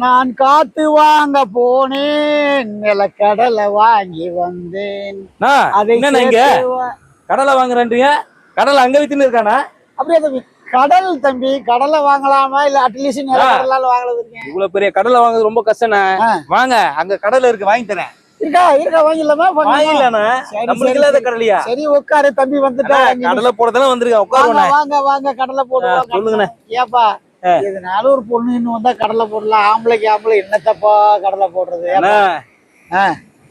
நான் காத்து வாங்க போனேன், நிலக்கடலை வாங்கி வந்தேன். அதை இங்க கடலை வாங்குறேன்றீங்க, கடலை அங்க வித்துன்னு இருக்கானா? அப்படியே தம்பி, கடல் தம்பி, கடலை வாங்கலாமா இல்ல அட்லீஸ்ட் நிலக்கடலை வாங்கலாம். இவ்வளவு பெரிய கடலை வாங்குறது ரொம்ப கஷ்டம்ண்ணா. வாங்க, அங்க கடலை இருக்கு, வாங்கி தரேன். இருக்கா வாங்கிடலாமா? கடலையா? சரி உட்காரு தம்பி, வந்துட்டா கடலை போடதான் வந்திருக்கேன். உட்காருங்க. வாங்க கடலை போடுவோம். சொல்லுங்கண்ணே. ஏப்பா எதுனாலும் ஒரு பொண்ணு இன்னும் வந்தா கடலை போடலாம். ஆம்பளை என்னத்தப்பா கடலை போடுறது?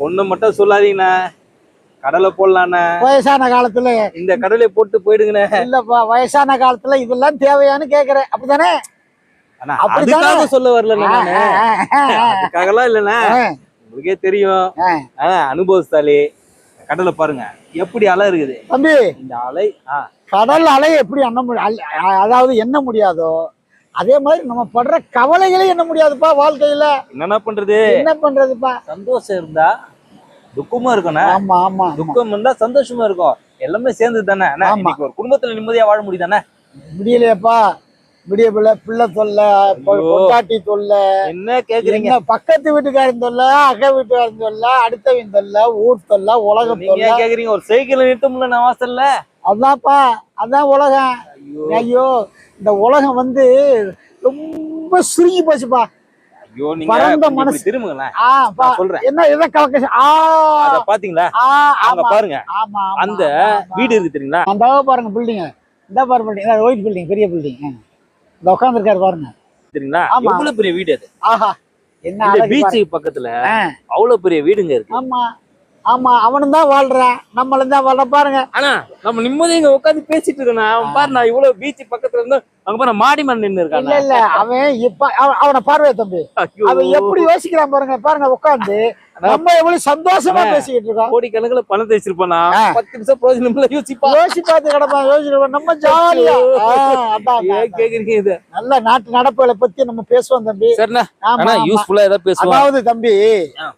பொண்ணு மட்டும் சொல்லாதீங்கண்ணா, கடலை போடலாண்ணா. வயசான காலத்துல இந்த கடலை போட்டு போயிடுங்கண்ணே. இல்லப்பா, வயசான காலத்துல இதெல்லாம் தேவையான்னு கேக்குறேன், அப்படித்தானே? அதுக்காக சொல்ல வரல, அதுக்காகலாம் இல்லண்ணா. உங்களுக்கே தெரியும், அனுபவஸ்தாலி. கடலை பாருங்க எப்படி அலை இருக்குது தம்பி. இந்த அலை கடல் அலை எப்படி அதாவது என்ன முடியாதோ அதே மாதிரி நம்ம படுற கவலைகளே என்ன முடியாதுப்பா வாழ்க்கையில. என்ன பண்றதுப்பா? சந்தோஷம் இருந்தா துக்கமா இருக்கணும். ஆமா ஆமா, துக்கம் இருந்தா சந்தோஷமா இருக்கும். எல்லாமே சேர்ந்து தானே. ஒரு குடும்பத்துல நிம்மதியா வாழ முடியுதானே? முடியலையப்பா. விடியபிள்ள பிள்ளை தொல்லை, பொட்டாட்டி தொல்லை, என்ன கேக்குறீங்க? பக்கத்து வீட்டுக்காரன் தொல்லை, அக்க வீட்டுக்காரன் தொல்லை, அடுத்தவன் தொல்லை, ஊர் தொல்லை, உலகம் தொல்லை. கேக்குறீங்க ஒரு சைக்கிள் நிறுத்தமுல்ல நான் வாசல்ல. அதான்ப்பா, அதான் உலகம். ஐயோ, இந்த உலகம் வந்து ரொம்ப சுருங்கி போச்சுப்பா. ஐயோ, நீங்க மனசு திரும்புங்களேன். சொல்றேன் என்ன எதை கலக்க பாத்தீங்களா? அங்க பாருங்க, அந்த வீடு இருக்கு தெரியுங்களா? அந்த பாருங்க பில்டிங், இந்த பாருங்க பில்டிங், ஒயிட் பில்டிங், பெரிய பில்டிங். இந்த உட்கார்ந்து இருக்காரு பாருங்க, தெரியுங்களா? எவ்வளவு பெரிய வீடு அது. ஆஹா, என்ன பீச் பக்கத்துல அவ்வளவு பெரிய வீடுங்க இருக்கு. ஆமா ஆமா, அவனும் தான் வாழ்றான், நம்மளும் தான் வாழ்ற பாருங்க. ஆனா நம்ம நிம்மதியா இங்க உட்காந்து பேசிட்டு இருக்கோம். அவன் பாரு, நான் இவ்வளவு பீச் பக்கத்துல இருந்து அங்க பாரு மாடி மண் நின்று இருக்கான். இல்ல அவன் இப்ப அவனை பார்வையை தம்பி, அவன் எப்படி யோசிக்கிறான் பாருங்க உட்காந்து. நம்ம எவ்வளவு சந்தோஷமா பேசிக்கிட்டு இருக்கோம். கோடி கணக்குல பணத்தை வச்சிருப்பானா, 10 நிமிஷம் பிரயோஜனம் யோசி பார்த்து கிடப்பான். யோசிச்சிருப்போம் நம்ம ஜாலியா. கேக்குறீங்க இது நல்ல நாட்டு நடப்புகளை பத்தி நம்ம பேசுவோம் தம்பி. சரிண்ணா, யூஸ்ஃபுல்லா ஏதாவது பேசுவோம். அதாவது தம்பி,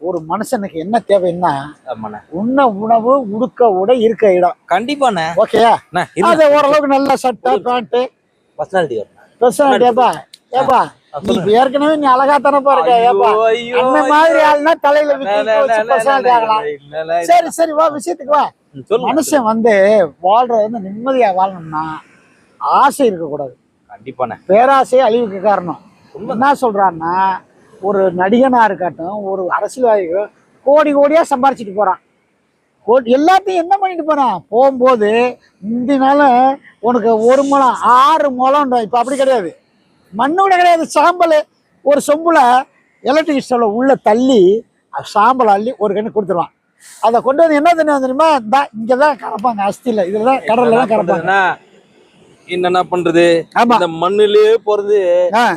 ஒரு மனுஷனுக்கு என்ன தேவைன்னா உண்ண உணவு, உடுக்க உடை, இருக்க இடம். கண்டிப்பாண்ணே. ஓகேயா? அது ஓரளவுக்கு நல்ல சட்டை பேண்ட், பர்சனாலிட்டியாப்பா. ஏப்பா நீ ஏற்கனவே நீ அழகா தானப்பா இருக்க. ஏப்பா அந்த மாதிரி ஆளுனா தலையில பர்சனாலிட்டி ஆகலாம். சரி சரி, வா விஷயத்துக்கு வா. மனுஷன் வந்து வாழ்றது வந்து நிம்மதியா வாழணும்னா ஆசை இருக்கக்கூடாது. கண்டிப்பாண்ணே. பேராசை அழிவுக்கு காரணம். என்ன சொல்றான்னா, ஒரு நடிகனா இருக்கட்டும், ஒரு அரசியல்வாதிகள் கோடியா சம்பாரிச்சிட்டு போறான். எல்லாத்தையும் என்ன பண்ணிட்டு போறான்? போகும்போது முந்தினாலும் உனக்கு 1 முழம் 6 முழம். இப்ப அப்படி கிடையாது, மண்ணு கூட கிடையாது. சாம்பல் ஒரு சொம்புல எலக்ட்ரிக் ஸ்டவ்ல உள்ள தள்ளி சாம்பல் அள்ளி ஒரு கண்ணு கொடுத்துருவான். அதை கொண்டு வந்து என்ன தெரியுமா, இங்கதான் கறப்பாங்க, அஸ்தியில இதுலதான் கடல்ல தான் கறப்பாங்க. என்னன்னா பண்றது, இந்த மண்ணிலேயே போறது,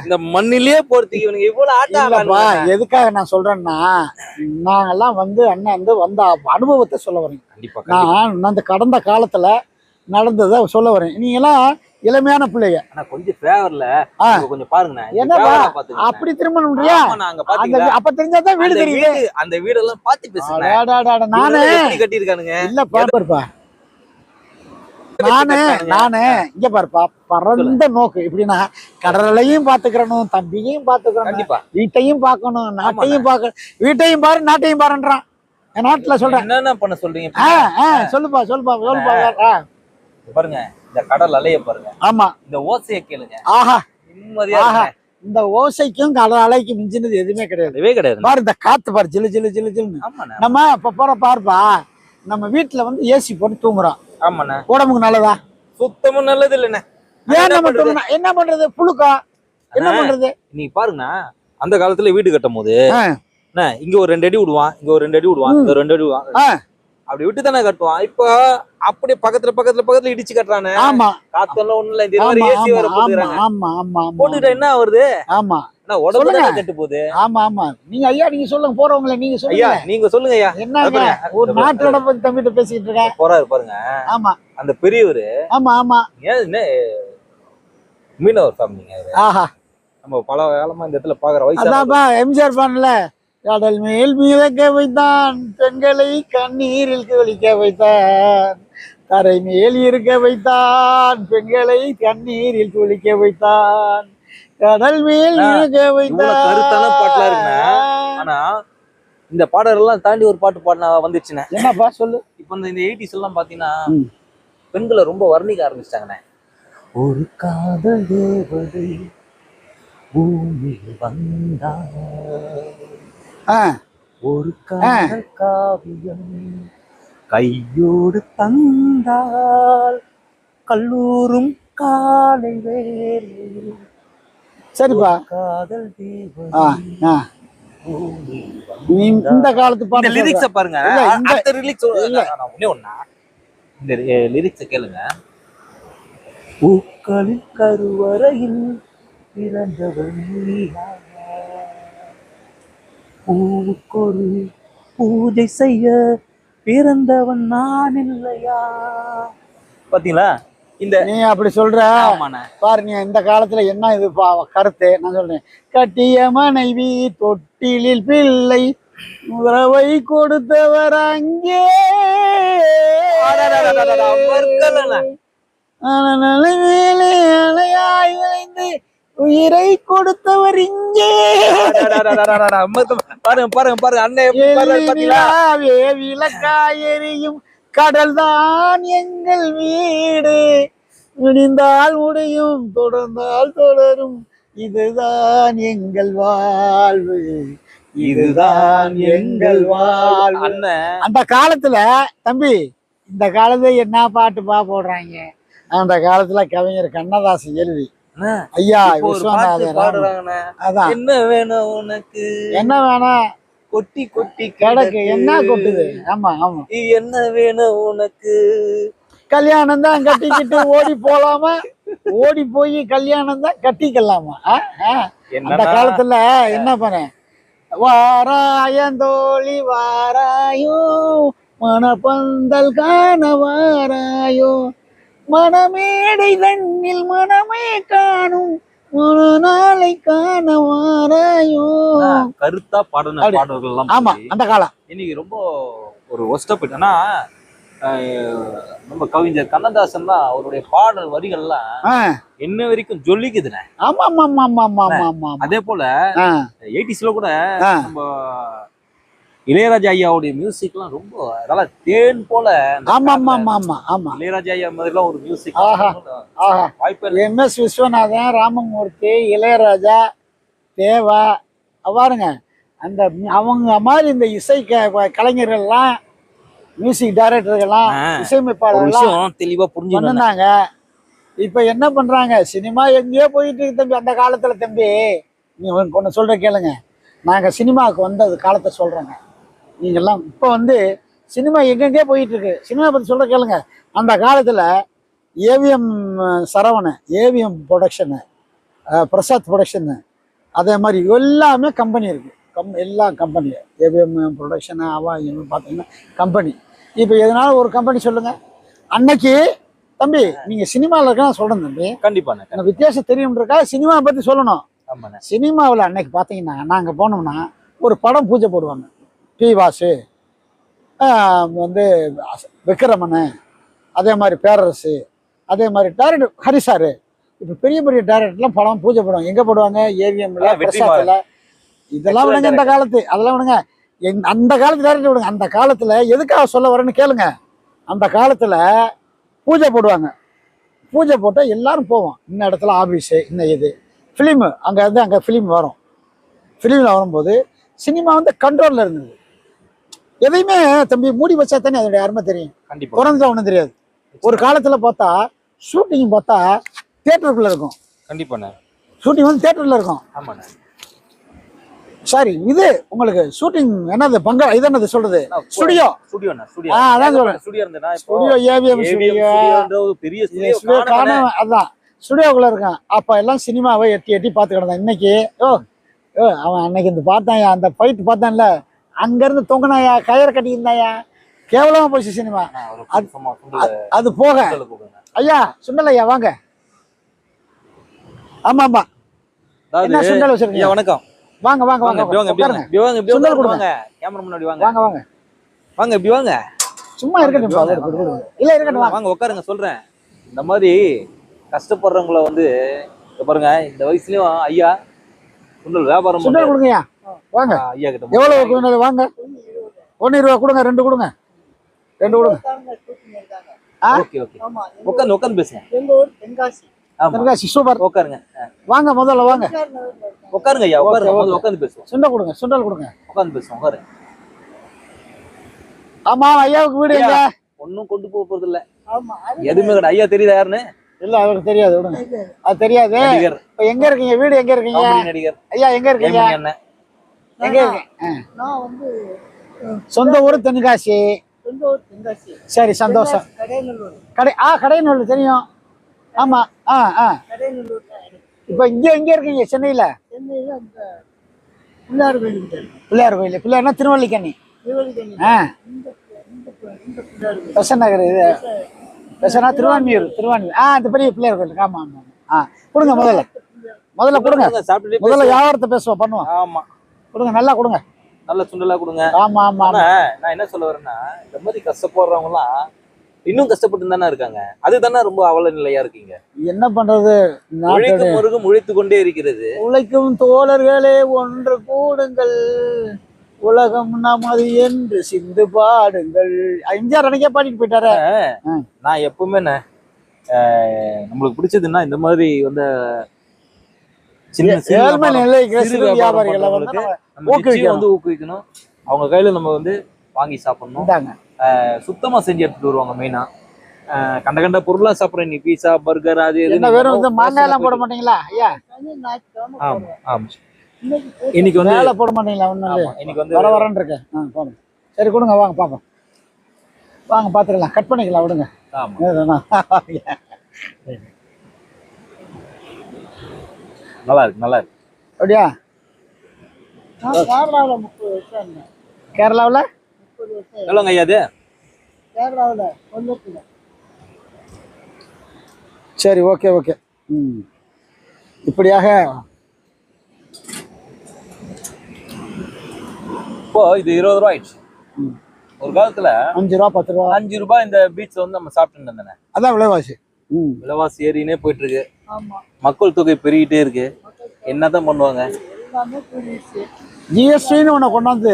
இந்த மண்ணிலேயே போறதுக்கு இவனுக்கு இவ்வளவு ஆட்டா. எதுக்காக நான் சொல்றேன்னா, நாங்கெல்லாம் வந்து அண்ணன் வந்து வந்த அனுபவத்தை சொல்ல வரேன். நான் அந்த கடந்த காலத்துல நடந்ததை சொல்ல வரேன். நீங்க எல்லாம் இளமையான பிள்ளைங்க, கொஞ்சம் ஃபேவர்ல கொஞ்சம் பாருங்க. என்ன அப்படி திருமணம் முடியா? அப்ப தெரிஞ்சாதான் வீடு தெரியுது. அந்த வீடெல்லாம் பார்த்து பேசுங்க. நானே கட்டி இருக்கானுங்க. இல்ல பாப்பா, நானு இங்க பாருப்பா, பரந்த நோக்கு எப்படின்னா, கடலையும் பாத்துக்கிறணும், தம்பியையும் பாத்துக்கிறணும், வீட்டையும் பார்க்கணும், நாட்டையும் பார்க்கணும். வீட்டையும் பாரு, நாட்டையும் பாருன்றான். என் நாட்டுல சொல்றேன். என்ன பண்ண சொல்றீங்க? சொல்லுப்பா. பாருங்க, இந்த கடல் அலைய பாருங்க. ஆமா, இந்த ஓசையை கேளுங்க. ஆஹா, நிம்மதியா. இந்த ஓசைக்கும் கடல் அலைக்கும் மிஞ்சினது எதுவுமே கிடையாது. பாரு, இந்த காத்து பாரு, ஜிலு ஜிலு ஜிலு ஜிலுன்னு. நம்ம இப்ப பாருப்பா, நம்ம வீட்டுல வந்து ஏசி போட்டு தூங்குறோம். ஆமாண்ணா, உடம்புக்கு நல்லதா? சுத்தமும் நல்லது இல்லைண்ணே. என்ன பண்றது? புழுக்கா என்ன பண்றது? நீ பாருங்கண்ணா, அந்த காலத்துல வீடு கட்டும் போது இங்க ஒரு 2 அடி விடுவான், இங்க ஒரு 2 அடி விடுவான், இங்க 2 அடி விடுவான், அப்படி விட்டு தானே கட்டுவான். இப்போ அப்படியே பக்கத்துல இடிச்சு கட்டுறானே. ஆமா, காத்தெல்லாம் ஒண்ணு இல்ல. இந்த மாதிரி ஏசி வர போட்டுக்கிட்டா என்ன வருது? ஆமா, உடம்பு கெட்டு போகுது. ஆமா ஆமா, நீங்க ஐயா நீங்க சொல்லுங்க, போறவங்கள நீங்க சொல்லுங்க. நீங்க சொல்லுங்க ஐயா. என்ன ஒரு நாட்டோட பத்தி தம்பிட்ட பேசிட்டு இருக்கேன். போறாரு பாருங்க. ஆமா, அந்த பெரியவரு. ஆமா ஆமா, ஏன் மீனவர் ஃபேமிலிங்க. ஆஹா, நம்ம பல காலமா இந்த இடத்துல பாக்குற வயசு. அதான்ப்பா எம்ஜிஆர் பண்ணல, கடல் மேல் மிதக்க வைத்தான், பெண்களை கண்ணீரில் குளிக்க வைத்தான், தரை மேல் இருக்க வைத்தான், பெண்களை கண்ணீரில் குளிக்க வைத்தான், கடல் மேல் இருக்க இவ்வளவு கருத்தான பாட்டுலாம் இருக்குண்ணே. ஆனா இந்த பாடலெல்லாம் தாண்டி ஒரு பாட்டு பாடினா வந்துச்சுண்ணே. என்னப்பா சொல்லு. இப்ப இந்த 80s எல்லாம் பாத்தீங்கன்னா பெண்களை ரொம்ப வர்ணிக்க ஆரம்பிச்சிட்டாங்கண்ணே. ஒரு காதல் தேவதை பூமியில் வந்தாள், ஒரு காதல் காவியம் கையோடு தந்தாள், கல்லூரும் காலை வேளையில் சரிப்பா. காதல் தேவதை. நீ இந்த காலத்து பாட்டு லிரிக்ஸ பாருங்க. இல்ல, இந்த- அடுத்த லிரிக்ஸ் இல்ல. ஒண்ணா இந்த லிரிக்ஸ கேளுங்க. பூக்களின் கருவறையில் பிறந்தவள் நீயா, பூவுக்கொரு பூஜை செய்ய பிறந்தவன் நான் இல்லையா. பாத்தீங்களா இந்த நீ அப்படி சொல்ற ஆமாண்ணே. பாரு. நீ இந்த காலத்துல என்ன இது கருத்து நான் சொல்றேன். கட்டிய மனைவி தொட்டிலில் பிள்ளை உறவை கொடுத்தவர் அங்கே, மேலே அலையாய் விளைந்து உயிரை கொடுத்தவர் இங்கே, பாருங்க பாருங்க பாருங்க அண்ணன் பாத்தீங்களா. விளக்காய் எரியும் கடல் தான் எங்கள் வீடு, முடிந்தால் முடியும் தொடர்ந்தால் தொடரும், இதுதான் எங்கள் வாழ்வு, இதுதான் எங்கள் வாழ்வு. அண்ணன் அந்த காலத்துல தம்பி, இந்த காலத்துல என்ன பாட்டுப்பா போடுறாங்க. அந்த காலத்துல கவிஞர் கண்ணதாசன் எழுதி ஐயா இப்போ ஒரு பாட்டு விஸ்வநாதன் பாடுறாங்கண்ணே. அதான் என்ன வேணும் உனக்கு, என்ன வேணாம் கொட்டி கொட்டி கிடக்கு என்ன கொட்டுது. ஆமா ஆமா. என்ன வேணும் உனக்கு, கல்யாணம் தான் கட்டிக்கிட்டு ஓடி போலாமா, ஓடி போய் கல்யாணம் தான் கட்டிக்கலாமா. அந்த காலத்துல என்ன பண்ண, வாராயந்தோழி வாராயோ மணப்பந்தல் காண வாராயோ, மணமேடை தண்ணில் மனமே காணும் நாளை காண வாராயோ. கருத்தா பாடின பாடல்கள் எல்லாம் ஆமா அந்த காலம் இன்னைக்கு ரொம்ப ஒரு ஒஸ்டா போயிட்டா. நம்ம கவிஞர் கண்ணதாசன் தான் அவருடைய பாடல் வரிகள்லாம் என்ன வரைக்கும் ஜொலிக்குதுண்ணே. ஆமா ஆமா ஆமா ஆமா ஆமா ஆமா. அதே போல 80sல கூட நம்ம இளையராஜா ஐயாவுடைய மியூசிக்லாம் ரொம்ப நல்லா தேன் போல. ஆமா ஆமா ஆமா ஆமா ஆமா. இளையராஜா ஐயா மாதிரிலாம் ஒரு மியூசிக் வாய்ப்பு. MS விஸ்வநாதன், ராமமூர்த்தி, இளையராஜா, தேவா பாருங்க. அந்த அவங்க மாதிரி இந்த இசை கலைஞர்கள்லாம், மியூசிக் டைரக்டர்கள்லாம், இசையமைப்பாளர்கள்லாம் தெளிவா புரிஞ்சுனாங்க. இப்ப என்ன பண்றாங்க, சினிமா எங்கேயோ போயிட்டு இருக்கு தம்பி. அந்த காலத்துல தம்பி நீ ஒன்று சொல்ற கேளுங்க. நாங்க சினிமாவுக்கு வந்தது காலத்தை சொல்றோங்க. நீங்கெல்லாம் இப்ப வந்து சினிமா எங்கெங்கே போயிட்டு இருக்கு. சினிமா பத்தி சொல்ற கேளுங்க. அந்த காலத்துல AVM Saravanan, AVM production, Prasad production, அதே மாதிரி எல்லாமே கம்பெனி இருக்கு. எல்லா கம்பெனி AVM ப்ரொடக்ஷனு பார்த்தீங்கன்னா கம்பெனி. இப்போ எதனால ஒரு கம்பெனி சொல்லுங்க. அன்னைக்கு தம்பி நீங்க சினிமாவில் இருக்க நான் சொல்றேன் தம்பி. கண்டிப்பா எனக்கு வித்தியாசம் தெரியும்ன்றக்கா சினிமா பத்தி சொல்லணும். சினிமாவில் அன்னைக்கு பார்த்தீங்கன்னா நாங்க போனோம்னா ஒரு படம் பூஜை போடுவாங்க. பி வாசு, வந்து விக்ரமனு, அதே மாதிரி பேரரசு, அதே மாதிரி டைரக்டர் ஹரிசாரு, இப்போ பெரிய பெரிய டைரக்டர்லாம் படம் பூஜை போடுவாங்க. எங்கே போடுவாங்க? AVMல, பிரசாத்தில். இதெல்லாம் விடுங்க இந்த காலத்து, அதெல்லாம் விடுங்க. அந்த காலத்து டைரக்டர் விடுங்க. அந்த காலத்தில் எதுக்காக சொல்ல வரேன்னு கேளுங்க. அந்த காலத்தில் பூஜை போடுவாங்க. பூஜை போட்டால் எல்லாரும் போவோம். இந்த இடத்துல ஆஃபீஸு, இந்த இது ஃபிலிமு, அங்கே வந்து அங்கே ஃபிலிம் வரும். ஃபிலிமில் வரும்போது சினிமா வந்து கண்ட்ரோலில் இருந்தது. எதையுமே தம்பி மூடி வச்சா தானே அதோடைய அருமை தெரியும். குறைஞ்சா ஒன்றும் தெரியாது. ஒரு காலத்தில் பார்த்தா ஷூட்டிங் பார்த்தா தியேட்டருக்குள்ள இருக்கும். கண்டிப்பாண்ணே. ஷூட்டிங் வந்து தியேட்டர்ல இருக்கும். ஆமாண்ணே. சாரி, இது உங்களுக்கு ஷூட்டிங் என்னது இது என்னது சொல்றது, ஸ்டுடியோ. அதான் சொல்றேன். ஸ்டுடியோ AVM ஸ்டுடியோ, பெரிய ஸ்டுடியோ காணோம். அதான் ஸ்டுடியோக்குள்ள இருக்கான். அப்ப எல்லாம் சினிமாவை எட்டி எட்டி பார்த்து கிடந்தான். இன்னைக்கு அவன் அன்னைக்கு இந்த பார்த்தாயா, அந்த ஃபைட் பார்த்தான்ல, அங்க இருந்து தொங்கினாயா, கயிறு கட்டி இருந்தாயா, கேவலமா போச்சு சினிமா. அது போக ஐயா சுண்டல் ஐயா வாங்க. ஆமா ஆமா. என்ன சுண்டல் வச்சிருக்கீங்க? வணக்கம். வாங்க வாங்க வாங்க சுண்டல் கொடுங்க. கேமரா முன்னாடி வாங்க. வாங்க வாங்க வாங்க இப்படி வாங்க. சும்மா இருக்கட்டும். இல்ல இருக்கட்டும் வாங்க உட்காருங்க. சொல்றேன், இந்த மாதிரி கஷ்டப்படுறவங்கள வந்து பாருங்க இந்த வயசுலயும் ஐயா சுண்டல் வியாபாரம் சுண்டல் கொடுங்கய்யா, வாங்க. ஐயா கிட்ட எவ்வளவு கொடுங்க, வாங்க. 1 ரூபா கொடுங்க, 2 கொடுங்க, 2 கொடுங்க. ஓகே ஓகே, உட்காந்து உட்காந்து பேசுங்க. தென்காசி சூப்பர். உட்காருங்க, வாங்க, முதல்ல வாங்க. உட்காருங்க ஐயா, உட்காருங்க, முதல்ல உட்காந்து பேசுவோம். சுண்டல் கொடுங்க, சுண்டல் கொடுங்க, உட்காந்து பேசுவோம், உட்காரு. ஆமா, ஐயாவுக்கு வீடு எங்க? ஒன்னும் கொண்டு போக போறது இல்ல, எதுவுமே கிடையாது. ஐயா தெரியுதா யாருன்னு? இல்ல, அவருக்கு தெரியாது, விடுங்க. அது தெரியாது. நடிகர். இப்ப எங்க இருக்கீங்க? வீடு எங்க இருக்கீங்க? காமெடி நடிகர் ஐயா எங்க இருக்கீங்க? ஜெயமணி அண்ணன். எங்க இருக்கீங்க? சொந்த ஊர் தென்காசி. சரி, சந்தோஷம். கடையநல்லூர் தெரியும். ஆமா. இப்ப இங்க எங்க இருக்கீங்க? சென்னையில பிள்ளையார் கோயில். பிள்ளையார்னா திருவல்லிக்கண்ணி. பெசன் நகர். இது பெசனா திருவான்மியூர். இந்த பெரிய பிள்ளையார் கோயில். ஆமா ஆமா. கொடுங்க, முதல்ல கொடுங்க. சாப்பிட்டுட்டு முதல்ல வியாபாரத்தை பேசுவோம், பண்ணுவோம். ஆமா, கொடுங்க, நல்லா கொடுங்க. நல்ல சுண்டலா கொடுங்க. ஆமா ஆமா. நான் என்ன சொல்ல வரேன்னா, இந்த மாதிரி கஷ்டப்படுறவங்க எல்லாம் இன்னும் கஷ்டப்பட்டு தானே இருக்காங்க. அதுதானே ரொம்ப அவல நிலையா இருக்கீங்க. என்ன பண்றது? உழைத்து கொண்டே இருக்கிறது. உழைக்கும் தோழர்களே ஒன்று கூடுங்கள், உலகம் நமது என்று சிந்து பாடுங்கள். எம்ஜிஆர் அன்னைக்கே பாடிட்டு போயிட்டாரு. நான் எப்பவுமே நம்மளுக்கு பிடிச்சதுன்னா இந்த மாதிரி வந்து ஏழ்மை நிலை வியாபாரிகளை வந்து ஊக்குவிக்கணும். அவங்க கையில நம்ம வந்து வாங்கி சாப்பிடணும். சுத்தமா செஞ்சு எடுத்துட்டு வருவாங்க. மெயினா கண்ட பொருளா சாப்பிடுறேன். நீ பீஸா பர்கர் அது வெறும் மாங்காய் எல்லாம் போட மாட்டீங்களா ஐயா? ஆமா ஆமா. இன்னைக்கு வந்து வேலை போட மாட்டீங்களா? ஒன்னும் இன்னைக்கு வந்து வரன்னு இருக்கேன். போடுங்க. சரி, கொடுங்க, வாங்க பாப்போம். வாங்க பாத்துக்கலாம், கட் பண்ணிக்கலாம், விடுங்க. நல்லா இருக்கு, நல்லா இருக்கு. அப்படியா? கேரளாவில் எவ்வளோங்க ஐயா அது? சரி, ஓகே ஓகே. இப்படியாக இப்போ இது 20 ரூபா ஆயிடுச்சு. ஒரு காலத்துல 5 ரூபா 10 ரூபா 5 ரூபாய் இந்த பீச் வந்து நம்ம சாப்பிட்டு இருந்தேன். அதான் விலைவாசி. விலைவாசி ஏறினே போயிட்டு இருக்கு. மக்கள் தொகை பெருகிட்டே இருக்கு. என்னதான் பண்ணுவாங்க? ஜிஎஸ்டின்னு ஒண்ணு கொண்டாந்து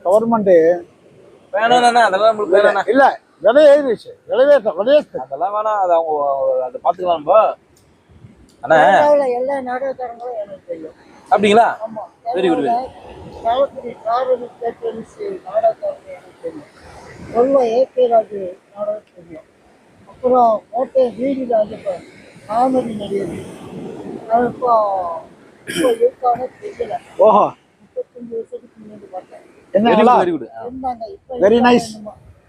கவர்மெண்ட் வேணாம், அதெல்லாம் நம்மளுக்கு வேணாம். இல்ல, விலை ஏறிடுச்சு. விலையேற்றம் அதெல்லாம் வேணாம். அது அவங்க அதை பாத்துக்கலாம். நம்ம ஆனா அப்படிங்களா? Very good. அப்புறம் கோட்டை வீடு காமெடி நடிகர் இருக்கானே தெரியல. ஓஹோ, 35 வருஷத்துக்கு முன்னாடி பார்த்தேன். Very good. Very nice,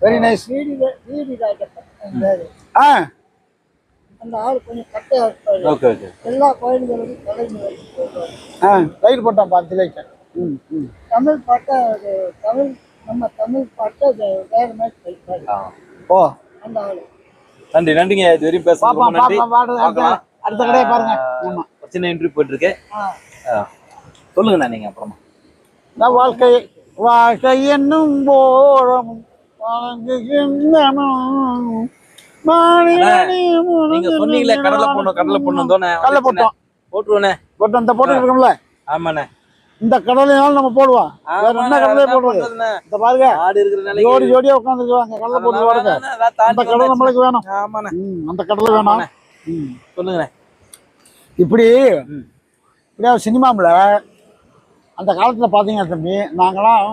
very nice. வீடு ராஜப்பன் அந்த ஆள் கொஞ்சம் கட்டையா இருப்பாரு. Okay okay. எல்லா கோயில்களுக்கும் தலைமை லைட் போட்டான் பாத்து. தமிழ் பாட்டை நம்ம தமிழ் பாட்டை வேற மாதிரி படிப்பாரு. ஓ, அந்த ஆளு. நன்றி, நன்றிங்க. இது வரையும் பேச நன்றி. அடுத்த கடையை பாருங்க. சின்ன இன்டர்வியூ போயிட்டு இருக்கேன். சொல்லுங்கண்ணா நீங்க அப்புறமா. வாழ்க்கை என்னும் போரம் நீங்க சொன்னீங்களே கடலை போடணும் தானே? கடலை போட்டோம், போட்டுருவோண்ணே. போட்டோம். இந்த போட்டு இருக்கோம்ல. ஆமாண்ணே. இந்த கடலையாலும் நம்ம போடுவோம். வேற என்ன கடலையே போடுறது? இந்த பாருங்க, ஆடு இருக்கிற ஜோடி ஜோடியா உட்காந்துருக்காங்க. கடலை போட்டு போடுங்க. அந்த கடலை நம்மளுக்கு வேணும். ஆமாண்ணே, அந்த கடலை வேணும். சொல்லுங்கண்ணே. இப்படியா சினிமாவில் அந்த காலத்தில் பார்த்தீங்கன்னா தம்பி, நாங்களாம்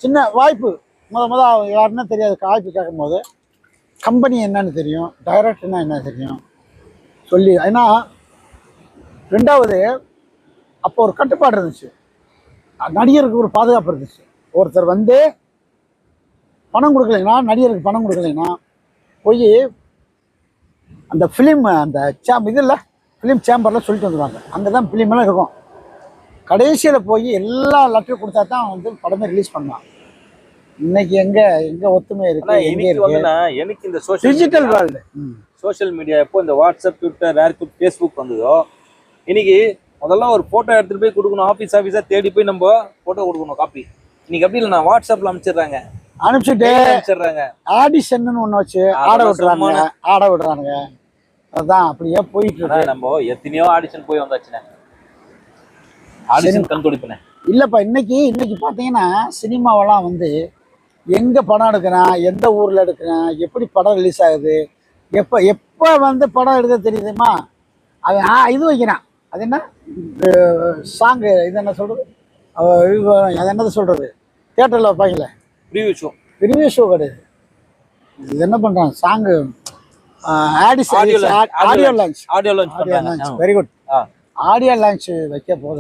சின்ன வாய்ப்பு முத யாருன்னா தெரியாது. வாய்ப்பு கேட்கும் போது கம்பெனி என்னன்னு தெரியும், டைரக்டர்னா என்ன தெரியும் சொல்லி. ஏன்னா ரெண்டாவது அப்போ ஒரு கட்டுப்பாடு இருந்துச்சு. நடிகருக்கு ஒரு பாதுகாப்பு இருந்துச்சு. ஒருத்தர் வந்து பணம் கொடுக்கலைன்னா, நடிகருக்கு பணம் கொடுக்கலைன்னா போய் அந்த ஃபிலிம் அந்த இதில் ஃபிலிம் சேம்பரில் சொல்லிட்டு வந்துடுவாங்க. அங்கே தான் ஃபிலிமெல்லாம் இருக்கும். கடைசியில் போய் எல்லா லெட்டரும் கொடுத்தா தான் வந்து படமே ரிலீஸ் பண்ணலாம். இன்னைக்கு எங்க ஒத்துமை இருக்கு? எனக்கு இந்த டிஜிட்டல் வேர்ல்டு, சோஷியல் மீடியா எப்போ இந்த வாட்ஸ்அப், ட்விட்டர், ஏர்குட், ஃபேஸ்புக் வந்ததோ, இன்னைக்கு முதல்ல ஒரு போட்டோ எடுத்துட்டு போய் கொடுக்கணும். ஆஃபீஸா தேடி போய் நம்ம போட்டோ கொடுக்கணும் காப்பி. இன்னைக்கு அப்படி இல்லை, நான் வாட்ஸ்அப்ல அனுப்பிச்சிடுறாங்க. ஆடிஷன் ஒண்ணு வச்சு ஆட விடுறாங்க. அதான் அப்படியே போயிட்டு இருக்கு. ஆனா நம்ம எத்தனையோ ஆடிஷன் போய் வந்தாச்சுண்ணே. ஆடிஷன் கண் துடிப்புண்ணே. இல்லப்பா, இன்னைக்கு பாத்தீங்கன்னா சினிமாவெல்லாம் வந்து எங்க படம் எடுக்கிறான், எந்த ஊர்ல எடுக்கிறான், எப்படி படம் ரிலீஸ் ஆகுது, எப்ப வந்து படம் எடுக்க தெரியுதுமா, அவன் இது வைக்கிறான். அது என்ன சாங்கு, இது என்ன சொல்றது, அது என்னது சொல்றது, தியேட்டர்ல வைப்பாங்களே ப்ரீவியூ ஷோ. ப்ரீவியூ ஷோ கிடையாது. இது என்ன பண்றான் song, audio launch. Audio launch பண்றாங்க. Very good. ஆடியோ லான்ச் வைக்க போகுது